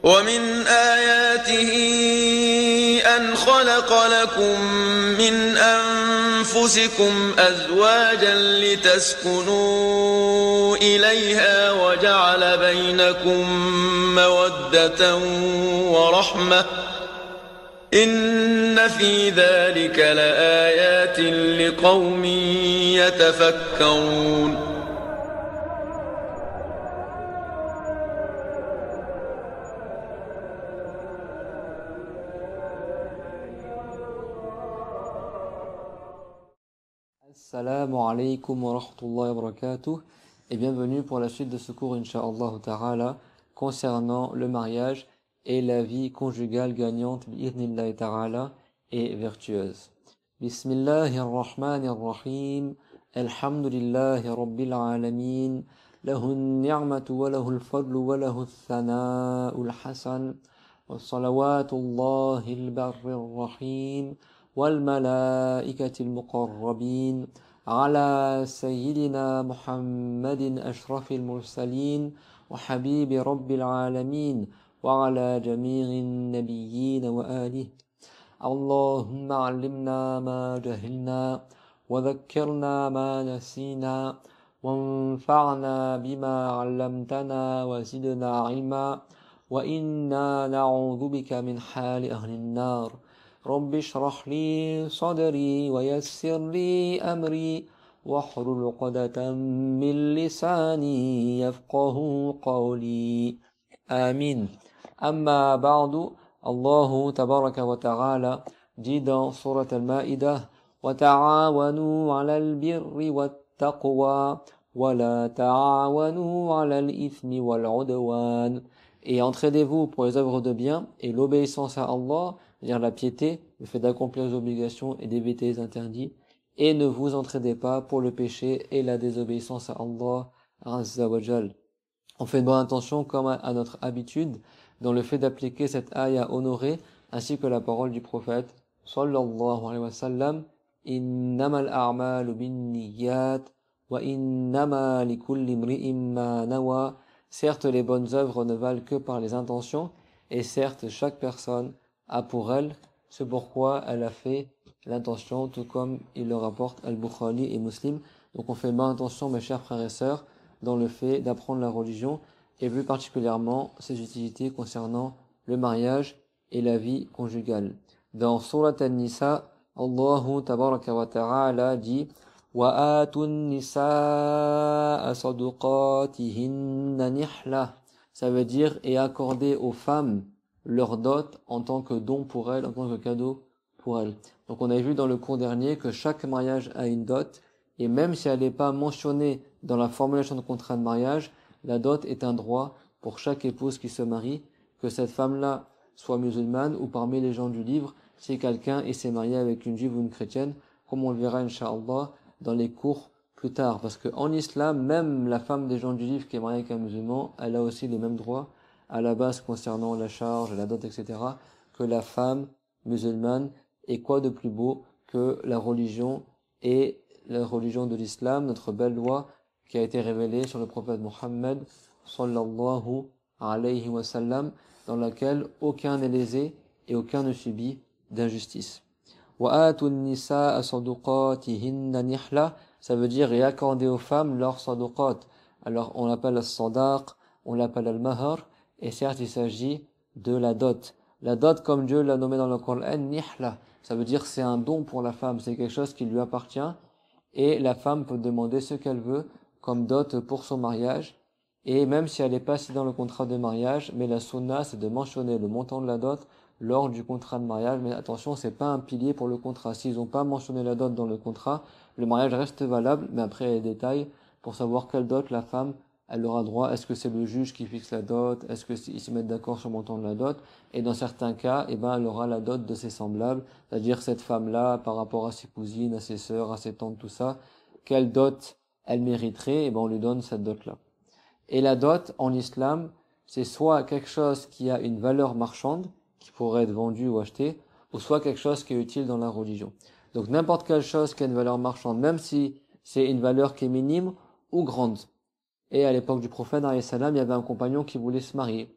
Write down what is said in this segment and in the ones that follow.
ومن آياته أن خلق لكم من أنفسكم أزواجا لتسكنوا إليها وجعل بينكم مودة ورحمة إن في ذلك لآيات لقوم يتفكرون. Assalamu alaikum wa rahmatullahi wa barakatuh et bienvenue pour la suite de ce cours Inch'Allah Ta'ala concernant le mariage et la vie conjugale gagnante bi'idhnillahi ta'ala et vertueuse. Bismillahirrahmanirrahim. Alhamdulillahi rabbil alamin. Lahu ni'matu wa lahu al-fadlu wa lahu al-thana'u al-hasan. Wa salawatullahi al-barri ar-rahim. والملائكة المقربين على سيدنا محمد أشرف المرسلين وحبيب رب العالمين وعلى جميع النبيين وآله. اللهم علمنا ما جهلنا وذكرنا ما نسينا وانفعنا بما علمتنا وزدنا علما وإنا نعوذ بك من حال أهل النار. رب اشرح لي صدري ويسر لي أمري واحلل عقدة من لساني يفقه قولي آمين. أما بعد, الله تبارك وتعالى dit dans Surat Al-Ma'idah وتعاونوا على البر والتقوى ولا تعاونوا على الإثم والعدوان. Et entraidez-vous pour les œuvres de bien et l'obéissance à Allah, c'est-à-dire la piété, le fait d'accomplir les obligations et d'éviter les interdits, et ne vous entraidez pas pour le péché et la désobéissance à Allah Azza wa Jal. On fait une bonne intention comme à notre habitude dans le fait d'appliquer cette ayah honorée ainsi que la parole du prophète sallallahu alayhi wa sallam, innamal a'malu binniyat wa innama likulli imri'in ma nawa. Certes, les bonnes œuvres ne valent que par les intentions, et certes, chaque personne a pour elle ce pourquoi elle a fait l'intention, tout comme il le rapporte Al-Bukhari et Muslim. Donc on fait bonne attention, mes chers frères et sœurs, dans le fait d'apprendre la religion, et plus particulièrement ses utilités concernant le mariage et la vie conjugale. Dans Surat An-Nisa, Allah tabaraka wa ta'ala dit وَآتُوا النِّسَاءَ صَدُقَاتِهِنَّ نِحْلَةً. Ça veut dire et accorder aux femmes leur dot en tant que don pour elles, en tant que cadeau pour elles. Donc on a vu dans le cours dernier que chaque mariage a une dot, et même si elle n'est pas mentionnée dans la formulation de contrat de mariage, la dot est un droit pour chaque épouse qui se marie, que cette femme-là soit musulmane ou parmi les gens du livre, si quelqu'un s'est marié avec une juive ou une chrétienne, comme on le verra Inch'Allah dans les cours plus tard, parce que en islam, même la femme des gens du livre qui est mariée avec un musulman, elle a aussi les mêmes droits à la base concernant la charge, la dot, etc., que la femme musulmane. Et quoi de plus beau que la religion et la religion de l'islam, notre belle loi qui a été révélée sur le prophète Mohammed sallallahu alayhi wa sallam, dans laquelle aucun n'est lésé et aucun ne subit d'injustice. وَآتُوا النِّسَاءَ صَدُقَاتِهِنَّ نِحْلَةً. Ça veut dire et accorder aux femmes leur sadaqat. Alors on l'appelle al-sadaq, on l'appelle al-mahar, et certes il s'agit de la dot. La dot, comme Dieu l'a nommé dans le Coran, nihla, ça veut dire c'est un don pour la femme, c'est quelque chose qui lui appartient, et la femme peut demander ce qu'elle veut comme dot pour son mariage, et même si elle n'est pas citée dans le contrat de mariage, mais la sunna c'est de mentionner le montant de la dot lors du contrat de mariage. Mais attention, c'est pas un pilier pour le contrat. S'ils n'ont pas mentionné la dot dans le contrat, le mariage reste valable, mais après il y a des détails pour savoir quelle dot la femme elle aura droit. Est-ce que c'est le juge qui fixe la dot? Est-ce qu'ils se mettent d'accord sur le montant de la dot? Et dans certains cas, elle aura la dot de ses semblables, c'est-à-dire cette femme-là, par rapport à ses cousines, à ses sœurs, à ses tantes, tout ça, quelle dot elle mériterait, on lui donne cette dot-là. Et la dot, en islam, c'est soit quelque chose qui a une valeur marchande, qui pourrait être vendu ou acheté, ou soit quelque chose qui est utile dans la religion. Donc n'importe quelle chose qui a une valeur marchande, même si c'est une valeur qui est minime ou grande. Et à l'époque du prophète, il y avait un compagnon qui voulait se marier.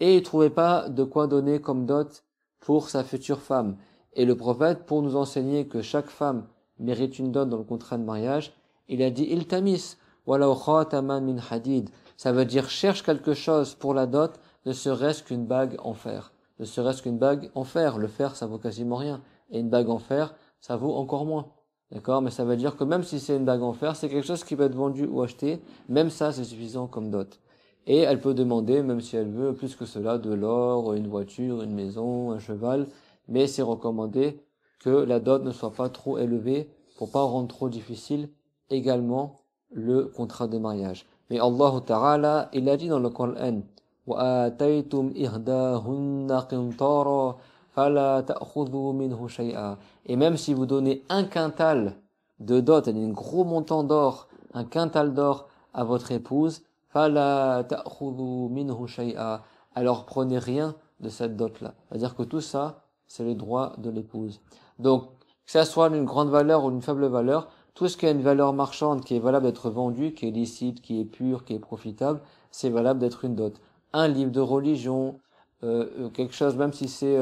et il trouvait pas de quoi donner comme dot pour sa future femme. Et le prophète, pour nous enseigner que chaque femme mérite une dot dans le contrat de mariage, il a dit iltamis walau khataman min hadid. Ça veut dire cherche quelque chose pour la dot, ne serait-ce qu'une bague en fer. Ne serait-ce qu'une bague en fer. Le fer, ça vaut quasiment rien. Et une bague en fer, ça vaut encore moins. D'accord? Mais ça veut dire que même si c'est une bague en fer, c'est quelque chose qui peut être vendu ou acheté. Même ça, c'est suffisant comme dot. Et elle peut demander, même si elle veut, plus que cela, de l'or, une voiture, une maison, un cheval. Mais c'est recommandé que la dot ne soit pas trop élevée pour pas rendre trop difficile également le contrat de mariage. Mais Allah Ta'ala, il a dit dans le Coran, وَآتَيْتُمْ إِحْدَاهُنَّ قِنْطَارًا فَلَا تَأْخُذُوا مِنْهُ شَيْئًا. Et même si vous donnez un quintal de dot, un gros montant d'or, un quintal d'or à votre épouse, فَلَا تَأْخُذُوا مِنْهُ شَيْئًا. Alors prenez rien de cette dot-là. C'est-à-dire que tout ça, c'est le droit de l'épouse. Donc, que ça soit d'une grande valeur ou d'une faible valeur, tout ce qui a une valeur marchande, qui est valable d'être vendu, qui est licite, qui est pur, qui est profitable, c'est valable d'être une dot. Un livre de religion, quelque chose, même si c'est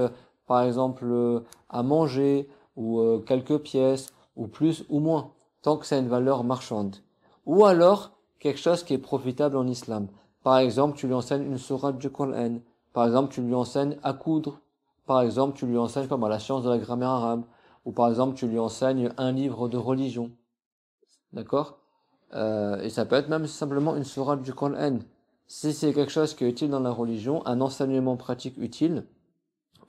par exemple à manger, ou quelques pièces, ou plus ou moins, tant que ça a une valeur marchande. Ou alors, quelque chose qui est profitable en islam. Par exemple, tu lui enseignes une sourate du Coran. Par exemple, tu lui enseignes à coudre. Par exemple, tu lui enseignes comme la science de la grammaire arabe. Ou par exemple, tu lui enseignes un livre de religion. D'accord? Et ça peut être même simplement une sourate du Coran. Si c'est quelque chose qui est utile dans la religion, un enseignement pratique utile,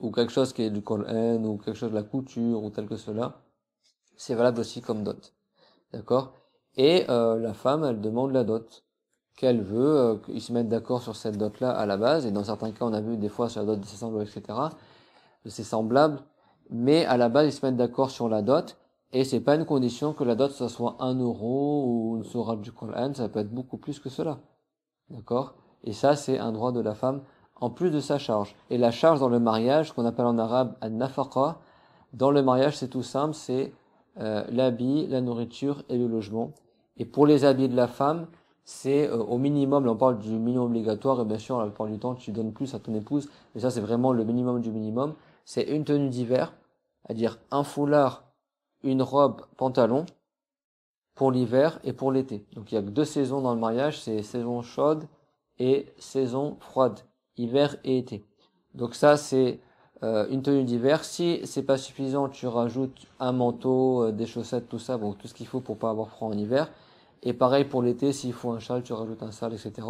ou quelque chose qui est du Coran, ou quelque chose de la couture, ou tel que cela, c'est valable aussi comme dot. D'accord? Et la femme, elle demande la dot qu'elle veut, qu'ils se mettent d'accord sur cette dot-là à la base, et dans certains cas, on a vu des fois sur la dot de ses semblables, etc., de ses semblables, mais à la base, ils se mettent d'accord sur la dot, et c'est pas une condition que la dot, ça soit 1 euro ou une sourate du Coran, ça peut être beaucoup plus que cela. D'accord? Et ça, c'est un droit de la femme, en plus de sa charge. Et la charge dans le mariage, ce qu'on appelle en arabe an-nafaqa, dans le mariage, c'est tout simple, c'est l'habit, la nourriture et le logement. Et pour les habits de la femme, c'est au minimum, là on parle du minimum obligatoire, et bien sûr, la plupart du temps, tu donnes plus à ton épouse, mais ça, c'est vraiment le minimum du minimum. C'est une tenue d'hiver, c'est-à-dire un foulard, une robe, pantalon, pour l'hiver et pour l'été. Donc il y a que 2 saisons dans le mariage, c'est saison chaude et saison froide, hiver et été. Donc ça c'est une tenue d'hiver. Si c'est pas suffisant, tu rajoutes un manteau, des chaussettes, tout ça, bon tout ce qu'il faut pour pas avoir froid en hiver. Et pareil pour l'été, s'il faut un châle, tu rajoutes un châle, etc.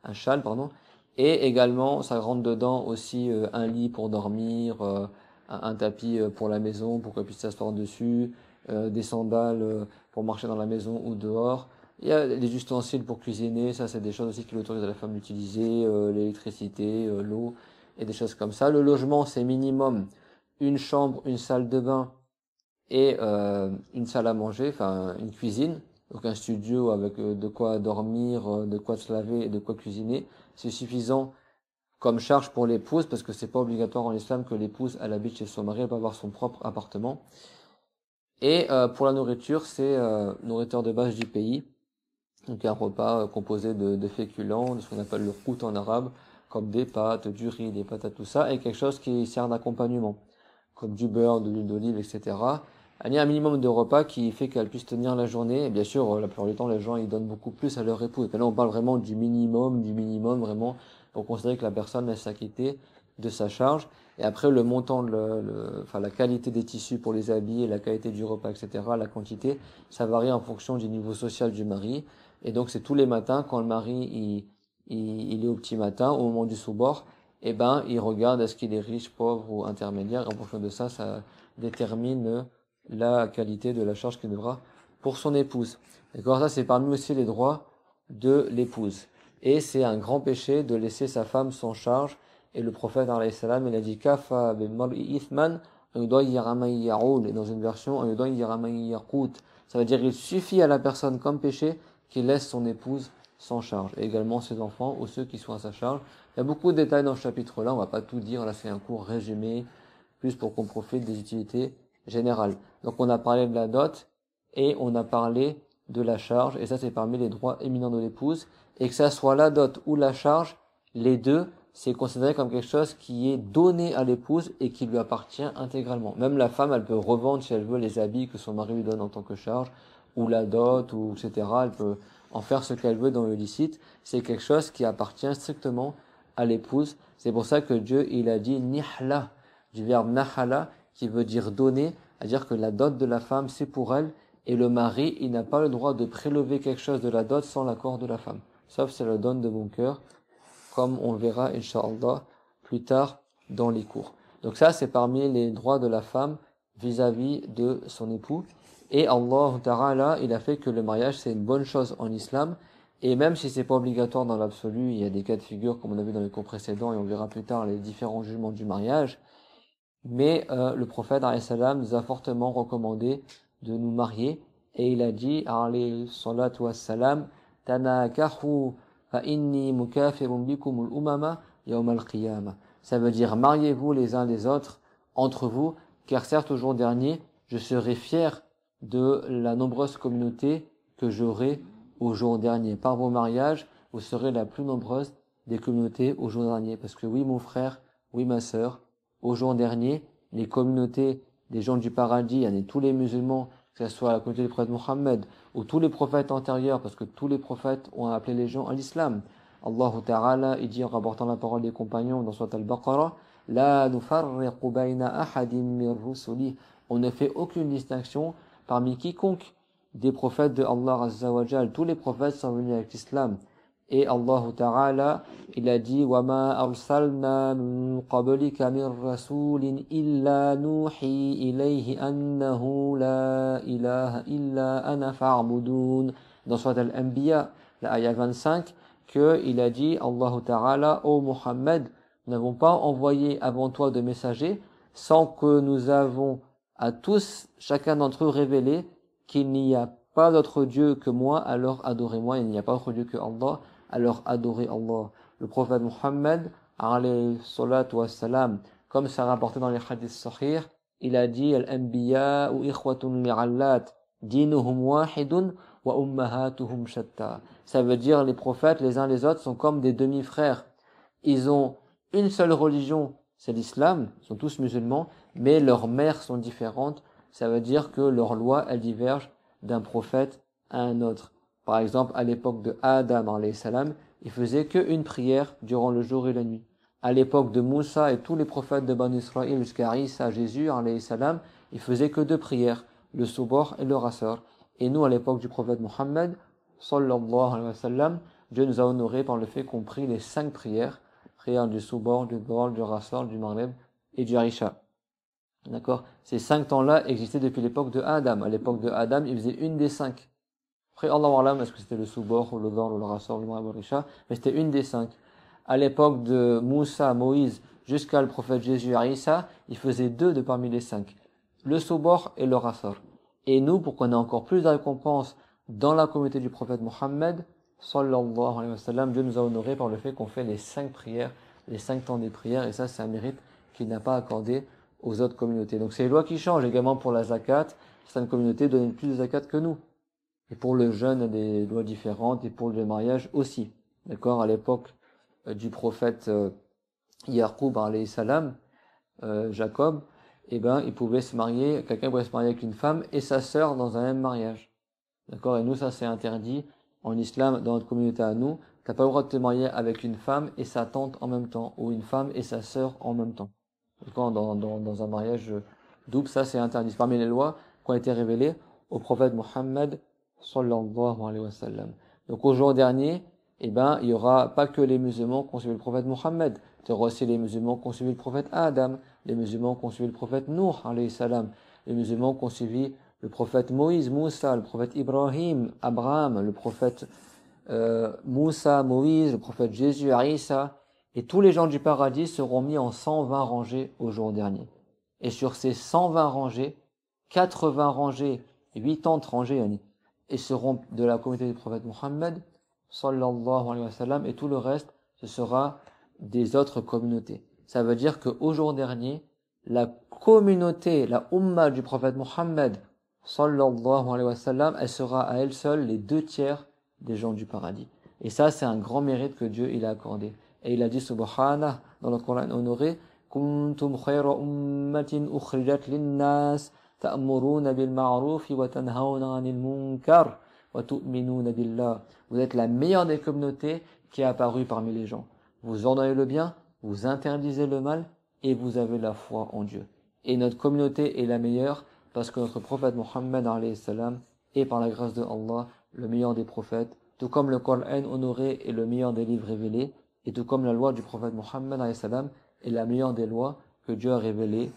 Un châle, pardon. Et également, ça rentre dedans aussi un lit pour dormir, un tapis pour la maison, pour qu'elle puisse s'asseoir dessus, des sandales pour marcher dans la maison ou dehors. Il y a des ustensiles pour cuisiner, ça c'est des choses aussi qu'il autorise à la femme d'utiliser, l'électricité, l'eau et des choses comme ça. Le logement c'est minimum une chambre, une salle de bain et une salle à manger, enfin une cuisine, donc un studio avec de quoi dormir, de quoi se laver et de quoi cuisiner. C'est suffisant comme charge pour l'épouse parce que c'est pas obligatoire en islam que l'épouse elle habite chez son mari, elle peut avoir son propre appartement. Et pour la nourriture, c'est nourriture de base du pays. Donc un repas composé de féculents, de ce qu'on appelle le khout en arabe, comme des pâtes, du riz, des patates, tout ça, et quelque chose qui sert d'accompagnement, comme du beurre, de l'huile d'olive, etc. Il y a un minimum de repas qui fait qu'elle puisse tenir la journée. Et bien sûr, la plupart du temps, les gens ils donnent beaucoup plus à leur épouse. Mais là, on parle vraiment du minimum, vraiment, pour considérer que la personne laisse s'acquitter de sa charge. Et après, le montant, enfin, la qualité des tissus pour les habits, la qualité du repas, etc., la quantité, ça varie en fonction du niveau social du mari. Et donc, c'est tous les matins, quand le mari, il est au petit matin, au moment du soubor, eh ben, il regarde est-ce qu'il est riche, pauvre ou intermédiaire. Et en fonction de ça, ça détermine la qualité de la charge qu'il devra pour son épouse. D'accord? Ça, c'est parmi aussi les droits de l'épouse. Et c'est un grand péché de laisser sa femme sans charge. Et le prophète, alayhi salam, il a dit, Kafa bil mar'i ithman, et dans une version, ça veut dire, il suffit à la personne comme péché qu'il laisse son épouse sans charge. Et également ses enfants ou ceux qui sont à sa charge. Il y a beaucoup de détails dans ce chapitre-là, on va pas tout dire, là c'est un cours résumé, plus pour qu'on profite des utilités générales. Donc on a parlé de la dot, et on a parlé de la charge, et ça c'est parmi les droits éminents de l'épouse, et que ça soit la dot ou la charge, les deux, c'est considéré comme quelque chose qui est donné à l'épouse et qui lui appartient intégralement. Même la femme, elle peut revendre si elle veut les habits que son mari lui donne en tant que charge, ou la dot, ou etc. Elle peut en faire ce qu'elle veut dans le licite. C'est quelque chose qui appartient strictement à l'épouse. C'est pour ça que Dieu, il a dit nihla, du verbe nahala, qui veut dire donner, c'est-à-dire que la dot de la femme, c'est pour elle, et le mari, il n'a pas le droit de prélever quelque chose de la dot sans l'accord de la femme. Sauf si elle le donne de bon cœur, comme on le verra, Inch'Allah, plus tard dans les cours. Donc ça, c'est parmi les droits de la femme vis-à-vis de son époux. Et Allah Ta'ala, il a fait que le mariage, c'est une bonne chose en islam. Et même si c'est pas obligatoire dans l'absolu, il y a des cas de figure, comme on a vu dans les cours précédents, et on verra plus tard les différents jugements du mariage. Mais le prophète alayhi salam nous a fortement recommandé de nous marier et il a dit alayhi salatu wassalam tanakahu fa inni mukafirun bikumul umama yawmal qiyamah. Ça veut dire mariez-vous les uns les autres entre vous car certes au jour dernier je serai fier de la nombreuse communauté que j'aurai au jour dernier. Par vos mariages, vous serez la plus nombreuse des communautés au jour dernier parce que oui mon frère, oui ma sœur, au jour dernier, les communautés des gens du paradis, tous les musulmans, que ce soit la communauté du prophète Mohammed, ou tous les prophètes antérieurs, parce que tous les prophètes ont appelé les gens à l'islam. Allah Ta'ala, il dit en rapportant la parole des compagnons dans Surat Al-Baqarah, La nufarriqu bayna ahadim min rusuli. On ne fait aucune distinction parmi quiconque des prophètes de Allah Azza wa Jal. Tous les prophètes sont venus avec l'islam. Et Allah Ta'ala, il a dit وَمَا أَرْسَلْنَا مِن قَبْلِكَ مِن رَّسُولٍ إِلَّا نُوحِي إِلَيْهِ أَنَّهُ لَا إِلَهَ إِلَّا أَنَا فَاعْبُدُونَ dans Surat Al-Anbiya, la ayah 25, que il a dit Allah Ta'ala, ô Muhammad, nous n'avons pas envoyé avant toi de messagers sans que nous avons à tous, chacun d'entre eux révélé qu'il n'y a pas d'autre Dieu que moi, alors adorez-moi, il n'y a pas d'autre Dieu que Allah, alors adorez Allah. Le prophète Muhammad, alayhi salatu wassalam, comme ça rapporté dans les hadiths sahih, il a dit Al-Anbiya ou ikhwatun li'allat, dinuhum wahidun wa ummahatuhum shatta. Ça veut dire les prophètes, les uns les autres, sont comme des demi-frères. Ils ont une seule religion, c'est l'islam, ils sont tous musulmans, mais leurs mères sont différentes. Ça veut dire que leurs lois, elles divergent d'un prophète à un autre. Par exemple, à l'époque de Adam alayhi salam, il faisait qu'une prière durant le jour et la nuit. À l'époque de Moussa et tous les prophètes de Bani Israël jusqu'à Isa, Jésus alayhi salam, il faisait que deux prières, le Subh et le Rasr. Et nous, à l'époque du prophète Mohammed, sallallahu alayhi wa sallam, Dieu nous a honorés par le fait qu'on prie les 5 prières, prière du Subh, du Dhuhr, du Rasr, du Maghrib et du Isha. D'accord? Ces 5 temps-là existaient depuis l'époque de Adam. À l'époque de Adam, il faisait une des 5. Après, Allah Alam, est-ce que c'était le Subh, ou le Dhuhr, ou le Rasr, ou le Maghrib, ou le Isha? Mais c'était une des 5. À l'époque de Moussa, Moïse, jusqu'à le prophète Jésus et Isa, il faisait 2 de parmi les 5. Le Subh et le Rasr. Et nous, pour qu'on ait encore plus de récompenses dans la communauté du prophète Mohammed, sallallahu alayhi wa sallam, Dieu nous a honorés par le fait qu'on fait les 5 prières, les 5 temps des prières, et ça, c'est un mérite qu'il n'a pas accordé aux autres communautés. Donc c'est les lois qui changent également pour la zakat. Certaines communautés donnent plus de zakat que nous. Et pour le jeûne, des lois différentes, et pour le mariage aussi. D'accord? À l'époque du prophète Yaqub alayhi salam, Jacob, il pouvait se marier, quelqu'un pouvait se marier avec une femme et sa sœur dans un même mariage. D'accord? Et nous, ça c'est interdit. En islam, dans notre communauté à nous, t'as pas le droit de te marier avec une femme et sa tante en même temps, ou une femme et sa sœur en même temps. Dans un mariage double, ça c'est interdit. Parmi les lois qui ont été révélées au prophète Mohammed sallallahu alayhi wa sallam. Donc au jour dernier, il y aura pas que les musulmans qui ont suivi le prophète Mohammed. Il y aura aussi les musulmans qui ont suivi le prophète Adam, les musulmans qui ont suivi le prophète Nuh alayhi salam, les musulmans qui ont suivi le prophète Moïse, Moussa, le prophète Ibrahim, Abraham, le prophète Moussa, Moïse, le prophète Jésus, Isa. Et tous les gens du paradis seront mis en 120 rangées au jour dernier. Et sur ces 120 rangées, 80 rangées, 80 rangées, et seront de la communauté du prophète Mohammed, sallallahu alayhi wa sallam, et tout le reste, ce sera des autres communautés. Ça veut dire qu'au jour dernier, la communauté, la umma du prophète Mohammed, sallallahu alayhi wa sallam, elle sera à elle seule les 2 tiers des gens du paradis. Et ça, c'est un grand mérite que Dieu il a accordé. Et il a dit subhanah dans le Coran honoré, kuntum khayra ummatin ukhrijat linnas ta'muruna bil ma'ruf wa tanhauna 'anil munkar wa tu'minuna billah. Vous êtes la meilleure des communautés qui est apparue parmi les gens. Vous ordonnez le bien, vous interdisez le mal et vous avez la foi en Dieu. Et notre communauté est la meilleure parce que notre prophète Mohammed alayhi salam est par la grâce de Allah le meilleur des prophètes, tout comme le Coran honoré est le meilleur des livres révélés, et tout comme la loi du prophète Mohammed alayhi salam est la meilleure des lois que Dieu a révélées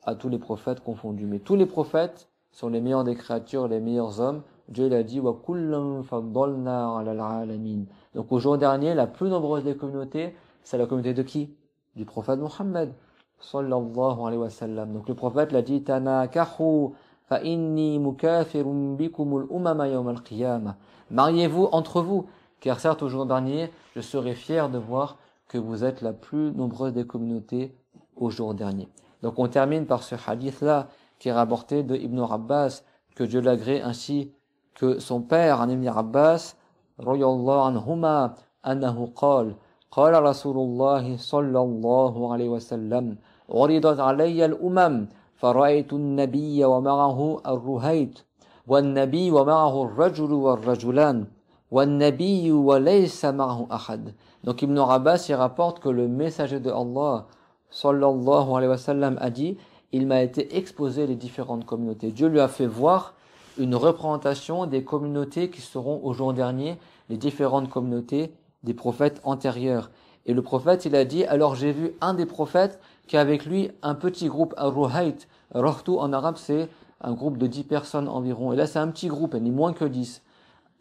à tous les prophètes confondus. Mais tous les prophètes sont les meilleurs des créatures, les meilleurs hommes. Dieu l'a dit, wa kullan faddalna ala al-alamin. Donc au jour dernier, la plus nombreuse des communautés, c'est la communauté de qui? Du prophète Mohammed sallallahu alayhi wa sallam. Donc le prophète l'a dit, tanakahu fa inni mukafirun bikumul umama yawm al-qiyamah. Mariez-vous entre vous, car certes au jour dernier, je serai fier de voir que vous êtes la plus nombreuse des communautés au jour dernier. Donc on termine par ce hadith-là qui est rapporté de Ibn Abbas, que Dieu l'agrée, ainsi que son père, Ibn Abbas, radiyallahu anhuma, annahu qala, qala Rasulullah sallallahu alayhi wa sallam, uridat alayya al-umam, fara'aytu an-nabiyya wa ma'ahu ar-ruhayt, wan-nabiy wa ma'ahu ar-rajulu war-rajulan, wan-nabiy wa laysa ma'ahu ahad. Donc Ibn Abbas il rapporte que le messager de Allah sallallahu alayhi wa sallam a dit, il m'a été exposé les différentes communautés. Dieu lui a fait voir une représentation des communautés qui seront au jour dernier, les différentes communautés des prophètes antérieurs. Et le prophète, il a dit, alors j'ai vu un des prophètes qui a avec lui un petit groupe, ar-ruhayt. Rahtu en arabe, c'est un groupe de 10 personnes environ. Et là, c'est un petit groupe, ni moins que 10.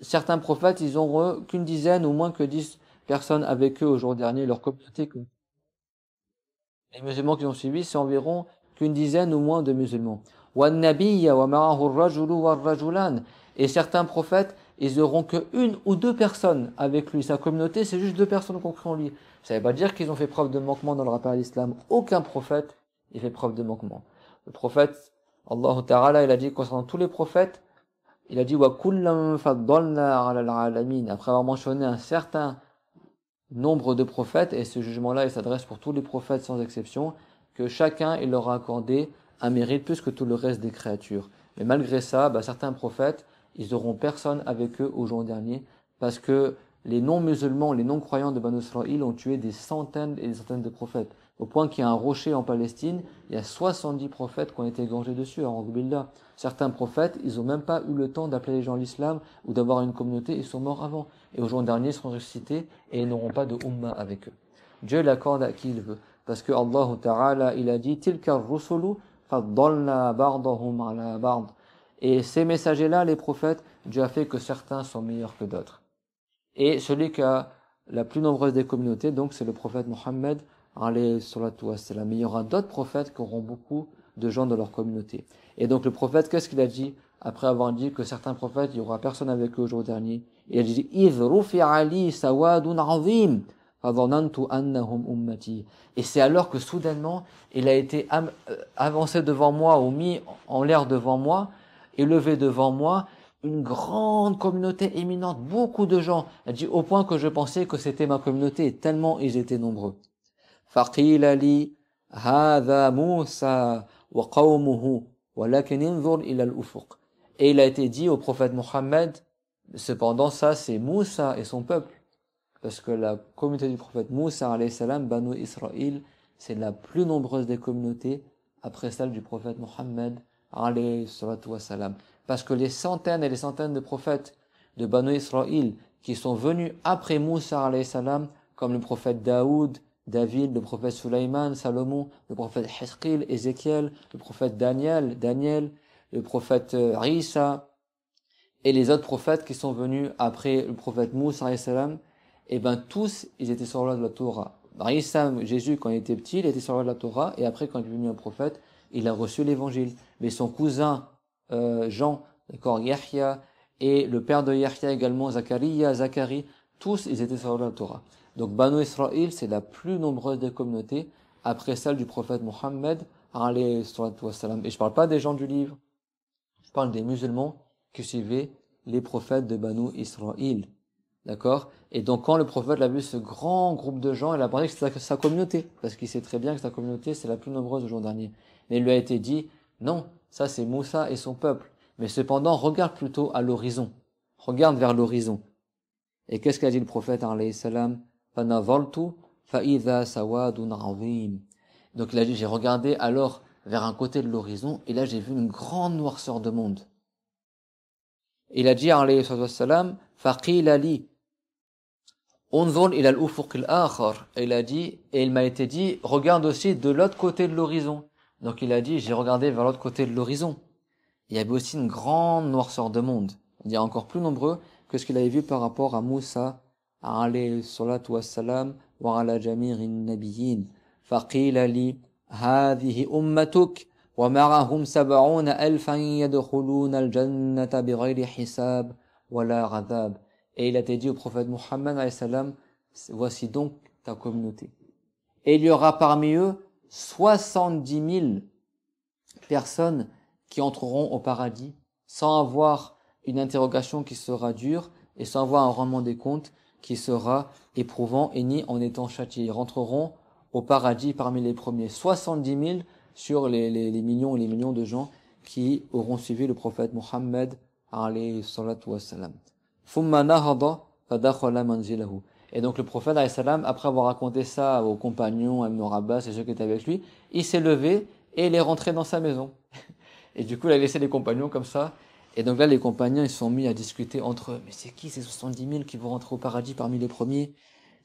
Certains prophètes, ils ont qu'une dizaine ou moins que 10 personnes avec eux au jour dernier, leur communauté. Les musulmans qui ont suivi, c'est environ qu'une dizaine ou moins de musulmans. Et certains prophètes, ils auront que une ou deux personnes avec lui. Sa communauté, c'est juste deux personnes qui ont cru en lui. Ça ne veut pas dire qu'ils ont fait preuve de manquement dans le rappel à l'islam. Aucun prophète il fait preuve de manquement. Le prophète, Allah Ta'ala, il a dit concernant tous les prophètes, il a dit wa kullam faddalna ala al-alamin. Après avoir mentionné un certain nombre de prophètes, et ce jugement-là, il s'adresse pour tous les prophètes sans exception, que chacun, il leur a accordé un mérite plus que tout le reste des créatures. Mais malgré ça, certains prophètes, ils auront personne avec eux au jour dernier, parce que les non-musulmans, les non-croyants de Banu Israël ont tué des centaines et des centaines de prophètes. Au point qu'il y a un rocher en Palestine, il y a 70 prophètes qui ont été égorgés dessus. Alors, certains prophètes, ils ont même pas eu le temps d'appeler les gens à l'islam ou d'avoir une communauté, ils sont morts avant. Et au jour dernier, ils seront ressuscités et ils n'auront pas de umma avec eux. Dieu l'accorde à qui il veut. Parce que Allah Ta'ala, il a dit, Tilka rusulu faddalna ba'dahum ala ba'd. Et ces messagers-là, les prophètes, Dieu a fait que certains sont meilleurs que d'autres. Et celui qui a la plus nombreuse des communautés, donc c'est le prophète Mohammed, alayhi salatu wassalam. Il y aura d'autres prophètes qui auront beaucoup de gens dans leur communauté. Et donc le prophète, qu'est-ce qu'il a dit après avoir dit que certains prophètes, il y aura personne avec eux au jour dernier? Il a dit, إِذْ رُفِعَ لِي سَوَادٌ عَظِيمٌ فَظَنَنْتُ أَنَّهُمْ أُمَّتِي. Et c'est alors que soudainement, il a été avancé devant moi, ou mis en l'air devant moi, élevé devant moi, une grande communauté éminente, beaucoup de gens. Il a dit au point que je pensais que c'était ma communauté, tellement ils étaient nombreux. فَقِيلَ لِي هَذَا مُوسَى وَقَوْمُهُ وَلَكِنْ انظُرْ إِلَى الْأُفُقِ. Et il a été dit au prophète Mohammed, cependant ça c'est Moussa et son peuple. Parce que la communauté du prophète Moussa, alayhi salam, Banu Israël, c'est la plus nombreuse des communautés après celle du prophète Mohammed, alayhi salatu wassalam. Parce que les centaines et les centaines de prophètes de Banu Israël qui sont venus après Moussa, alayhi salam, comme le prophète Daoud, David, le prophète Sulaiman, Salomon, le prophète Hizqil, Ézéchiel, le prophète Daniel, le prophète Isa, et les autres prophètes qui sont venus après le prophète Moussa, alayhi salam, et tous, ils étaient sur la loi de la Torah. Isa, Jésus, quand il était petit, il était sur la loi de la Torah, et après, quand il est devenu un prophète, il a reçu l'évangile. Mais son cousin, Jean, d'accord, Yahya, et le père de Yahya également, Zacharie, tous, ils étaient sur la loi de la Torah. Donc, Banu Israël, c'est la plus nombreuse des communautés, après celle du prophète Mohammed, alayhi salatu wassalam. Et je parle pas des gens du livre, je parle des musulmans qui suivaient les prophètes de Banu Israël. D'accord? Et donc, quand le prophète a vu ce grand groupe de gens, il a pensé que c'était sa communauté. Parce qu'il sait très bien que sa communauté, c'est la plus nombreuse au jour dernier. Mais il lui a été dit, non, ça c'est Moussa et son peuple. Mais cependant, regarde plutôt à l'horizon. Regarde vers l'horizon. Et qu'est-ce qu'a dit le prophète, alayhi salam? فَنَظَرْتُ فَإِذَا سَوَادٌ عَظِيمٌ. Donc il a dit, j'ai regardé alors vers un côté de l'horizon, et là j'ai vu une grande noirceur de monde. Il a dit, alayhi salam, فَقِيلَ لِي Unzur ila al-ufuq al-akhar. Il a dit, et il m'a été dit, regarde aussi de l'autre côté de l'horizon. Donc il a dit, j'ai regardé vers l'autre côté de l'horizon. Il y avait aussi une grande noirceur de monde. Il y a encore plus nombreux que ce qu'il avait vu par rapport à Moussa, alayhi salatu wassalam, wa ala jami'in nabiyyin. Faqila li, hadhihi ummatuk, wa ma'ahum sab'una alfan yadkhuluna al-jannata bighayri hisab, wa la ghadab. Et il a été dit au prophète Muhammad alayhi salam, voici donc ta communauté. Et il y aura parmi eux 70 000 personnes qui entreront au paradis sans avoir une interrogation qui sera dure et sans avoir un rendement des comptes qui sera éprouvant et ni en étant châtiés. Ils rentreront au paradis parmi les premiers. 70 000 sur les millions et les millions de gens qui auront suivi le prophète Muhammad alayhi salatu wassalam. Et donc le prophète alayhi salam, après avoir raconté ça aux compagnons, à Ibn Abbas et ceux qui étaient avec lui, il s'est levé et il est rentré dans sa maison. Et du coup, il a laissé les compagnons comme ça. Et donc là, les compagnons, ils se sont mis à discuter entre eux. Mais c'est qui ces 70 000 qui vont rentrer au paradis parmi les premiers,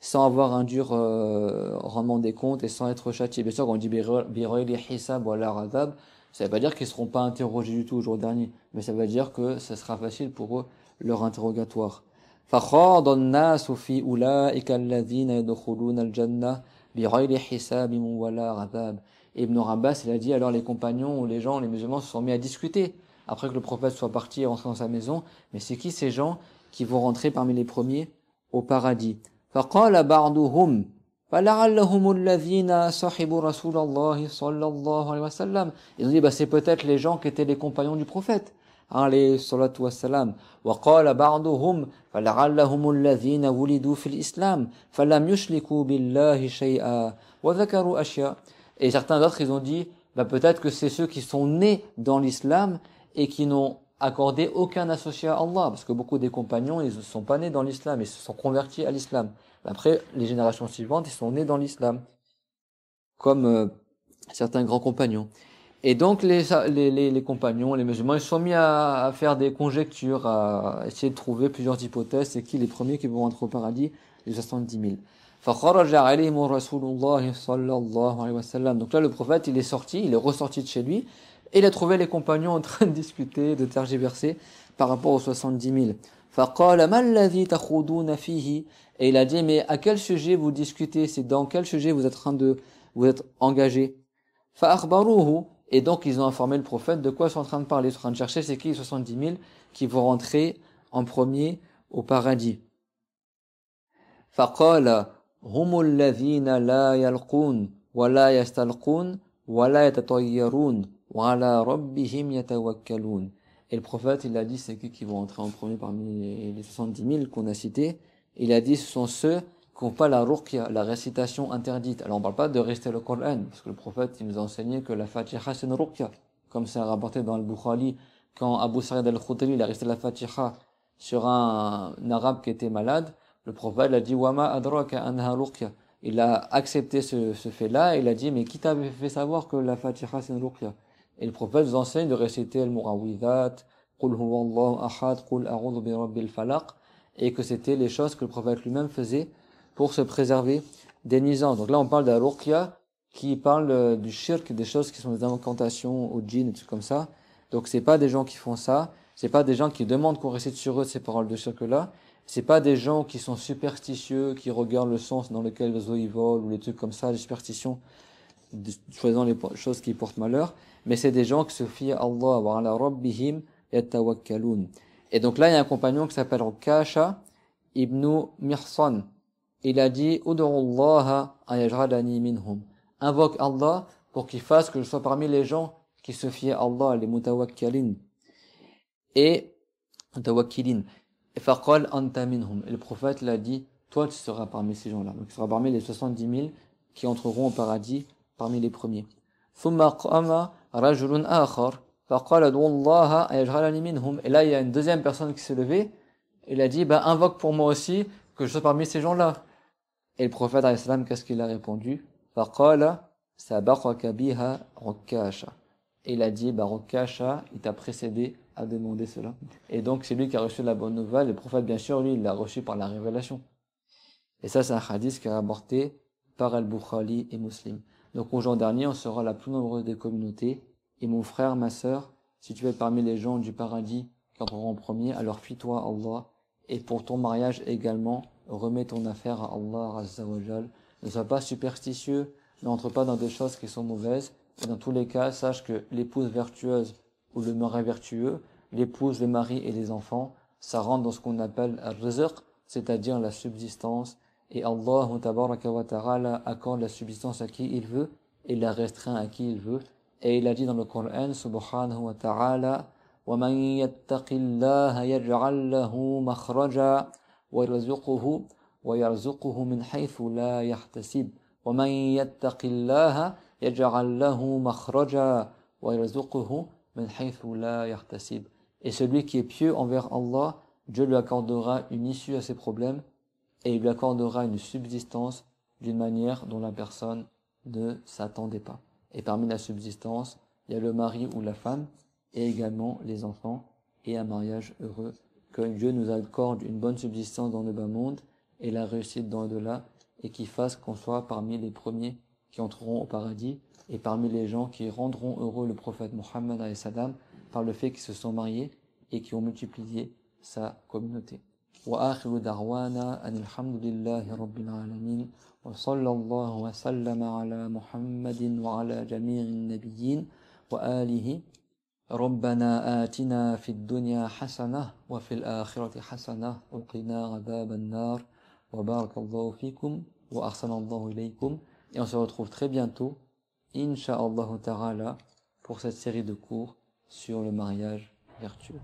sans avoir un dur rendement des comptes et sans être châtiés? Bien sûr, quand on dit biroyli hisab ou ala radab, ça ne veut pas dire qu'ils ne seront pas interrogés du tout au jour dernier. Mais ça veut dire que ce sera facile pour eux, leur interrogatoire. فَخَاضَ النَّاسُ فِي أُولَٰئِكَ الَّذِينَ يَدْخُلُونَ الْجَنَّةَ بِغَيْرِ حِسَابٍ وَلَا عَذَابٍ. Et Ibn Abbas, il a dit, alors les compagnons, les gens, les musulmans se sont mis à discuter, après que le prophète soit parti et rentré dans sa maison, mais c'est qui ces gens qui vont rentrer parmi les premiers au paradis? فَقَالَ بَعْضُهُمْ فَلَعَلَّهُمُ الَّذِينَ صَحِبُوا رَسُولَ اللَّهِ صَلَّى اللَّهُ عَلَيْهِ وَسَلَّمَ. Ils ont dit, c'est peut-être les gens qui étaient les compagnons du prophète, alayhi salatu wassalam. وَقَالَ بَعْضُهُمْ فَلَعَلَّهُمُ الَّذِينَ وُلِدُوا فِي الْإِسْلَامِ فَلَمْ يُشْرِكُوا بِاللَّهِ شَيْئًا وَذَكَرُوا أَشْيَاءَ. Et certains autres, ils ont dit, peut-être que c'est ceux qui sont nés dans l'islam et qui n'ont accordé aucun associé à Allah. Parce que beaucoup des compagnons, ils ne sont pas nés dans l'islam, ils se sont convertis à l'islam. Après, les générations suivantes, ils sont nés dans l'islam. Comme certains grands compagnons. Et donc, les compagnons, les musulmans, ils se sont mis à faire des conjectures, à essayer de trouver plusieurs hypothèses. C'est qui les premiers qui vont rentrer au paradis? Les 70 000. فخرج عليهم رسول الله صلى الله عليه وسلم. Donc là, le prophète, il est sorti, il est ressorti de chez lui, et il a trouvé les compagnons en train de discuter, de tergiverser par rapport aux 70 000. فقال ما الذي تخوضون فيه. Et il a dit, mais à quel sujet vous discutez? C'est dans quel sujet vous êtes engagés? فأخبروه. Et donc, ils ont informé le prophète de quoi ils sont en train de parler. Ils sont en train de chercher c'est qui les 70 000 qui vont rentrer en premier au paradis. فقال هم الذين لا يلقون ولا يستلقون ولا يتطيرون وعلى ربهم يتوكلون. Et le prophète, il a dit, c'est qui vont entrer en premier parmi les 70 000 qu'on a cités. Il a dit, ce sont ceux qui n'ont pas la ruqya, la récitation interdite. Alors on ne parle pas de réciter le Coran, parce que le prophète, il nous a enseigné que la Fatiha, c'est une ruqya. Comme c'est rapporté dans le Bukhari, quand Abu Sa'id al-Khudri, il a récité la Fatiha sur un arabe qui était malade, le prophète a dit Wama adraka anha ruqya. Il a accepté ce fait-là et il a dit mais qui t'avait fait savoir que la Fatiha c'est une ruqya? Et le prophète vous enseigne de réciter al-mu'awwidhat, qul huwallahu ahad, qul a'udhu bi rabbil falaq, et que c'était les choses que le prophète lui-même faisait pour se préserver des nuisances. Donc là on parle de la ruqya qui parle du shirk, des choses qui sont des incantations au djinn et tout comme ça. Donc c'est pas des gens qui font ça, c'est pas des gens qui demandent qu'on récite sur eux ces paroles de shirk là. C'est pas des gens qui sont superstitieux, qui regardent le sens dans lequel les oiseaux y volent, ou les trucs comme ça, les superstitions, choisissant les choses qui portent malheur, mais c'est des gens qui se fient à Allah, wa ala rabbihim yatawakkalun. Et donc là, il y a un compagnon qui s'appelle Ukasha ibn Mihsan. Il a dit, Ud'u Allah ayaj'alani minhum. Invoque Allah pour qu'il fasse que je sois parmi les gens qui se fient à Allah, les mutawakkilin. Et, mutawakkilin. فَقَالَ أَنْتَ مِنْهُمْ. Et le prophète l'a dit, toi tu seras parmi ces gens-là. Donc tu seras parmi les 70 000 qui entreront au paradis parmi les premiers. ثُمَّ قَامَ رَجُلٌ آخَرَ فَقَالَ ادْعُوا اللَّهَ أَنْ يَجْعَلَنِي مِنْهُمْ. Et là il y a une deuxième personne qui s'est levée, et il a dit, invoque pour moi aussi que je sois parmi ces gens-là. Et le prophète alayhi salam, qu'est-ce qu'il a répondu? فَقَالَ سَبَقَكَ بِهَا عُكَّاشَ. Et il a dit, Rukasha, il t'a précédé à demander cela. Et donc, c'est lui qui a reçu la bonne nouvelle. Le prophète, bien sûr, lui, il l'a reçu par la révélation. Et ça, c'est un hadith qui est rapporté par Al-Bukhari et Muslim. Donc, au jour dernier, on sera la plus nombreuse des communautés. Et mon frère, ma sœur, si tu es parmi les gens du paradis qui entreront en premier, alors fie-toi à Allah. Et pour ton mariage également, remets ton affaire à Allah Azza wa Jal. Ne sois pas superstitieux, n'entre pas dans des choses qui sont mauvaises. Et dans tous les cas, sache que l'épouse vertueuse ou le mari vertueux, l'épouse, le mari et les enfants, ça rentre dans ce qu'on appelle al-rizq, c'est-à-dire la subsistance. Et Allah tabaraka wa ta'ala accorde la subsistance à qui il veut et la restreint à qui il veut. Et il a dit dans le Coran, subhanahu wa ta'ala, وَمَنْ يَتَّقِ اللَّهَ يَجْعَلْ لَهُ مَخْرَجًا وَيَرْزُقْهُ مِنْ حَيْثُ لَا يَحْتَسِبُ وَمَنْ يَتَّقِ اللَّهَ يَجْعَلْ لَهُ مَخْرَجًا وَيَرْزُقْهُ مِنْ حَيْثُ لَا يَحْتَسِبُ. Et celui qui est pieux envers Allah, Dieu lui accordera une issue à ses problèmes et il lui accordera une subsistance d'une manière dont la personne ne s'attendait pas. Et parmi la subsistance, il y a le mari ou la femme et également les enfants et un mariage heureux. Que Dieu nous accorde une bonne subsistance dans le bas monde et la réussite dans le-delà et qu'il fasse qu'on soit parmi les premiers qui entreront au paradis et parmi les gens qui rendront heureux le prophète Mohammed alayhi salam par le fait qu'ils se sont mariés et qui ont multiplié sa communauté. وآخر دعوانا أن الحمد لله رب العالمين وصلى الله وسلم على محمد وعلى جميع النبيين وآله. ربنا آتنا في الدنيا حسنة وفي الآخرة حسنة وقنا عذاب النار وبارك الله فيكم وأحسن الله إليكم. Et on se retrouve très bientôt, Inch'Allah Ta'ala, pour cette série de cours sur le mariage vertueux.